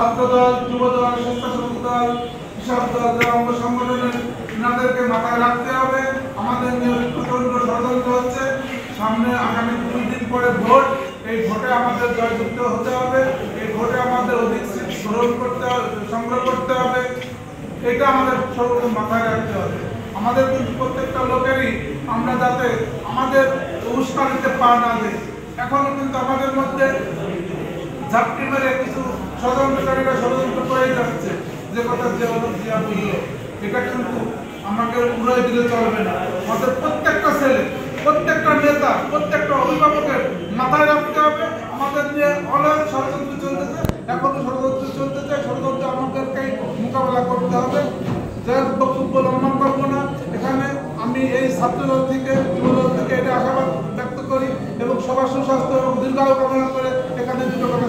ছাত্রদল, যুবদল, স্বেচ্ছাসেবক দল, কৃষক দল, অঙ্গ সংগঠনের এনাদেরকে মাথায় রাখতে হবে। আমাদের নিয়ে প্রচন্ড ষড়যন্ত্র হচ্ছে। সামনে আগামী 2 দিন পরে ভোট। এই ভোটে আমাদের জয়যুক্ত হতে হবে। এই ভোটে আমাদের অধিক সিট সংগ্রহ করতে হবে। এটা আমাদের সর্বপ্রথম মাথায় রাখতে হবে। আমাদের কিন্তু প্রত্যেকটা লোকেরই আমরা যাতে আমাদের উস্কানিতে পা না দেয়। এখনো কিন্তু আমাদের মধ্যে ঝাপটি মেরে কিছু ষড়যন্ত্রকারীরা ষড়যন্ত্র করে যাচ্ছে। যে কথা যে জিয়া বলল, এটা কিন্তু আমাকে উড়াই দিলে চলবে না। আমাদের প্রত্যেকটা ছেলে, প্রত্যেকটা নেতা, প্রত্যেকটা অভিভাবকের মাথায় রাখতে হবে আমাদের নিয়ে অনেক ষড়যন্ত্র চলতেছে। এখনো ষড়যন্ত্র চলতেছে। ষড়যন্ত্র আমাদেরকেই মোকাবেলা করতে হবে। যার বক্তব্য লম্বা করবো না। এখানে আমি এই ছাত্রদল থেকে, যুবদল থেকে এটা আশাবাদ ব্যক্ত করি এবং সবার সুস্বাস্থ্য এবং দীর্ঘায়ু কামনা করে এখানে দুটো কথা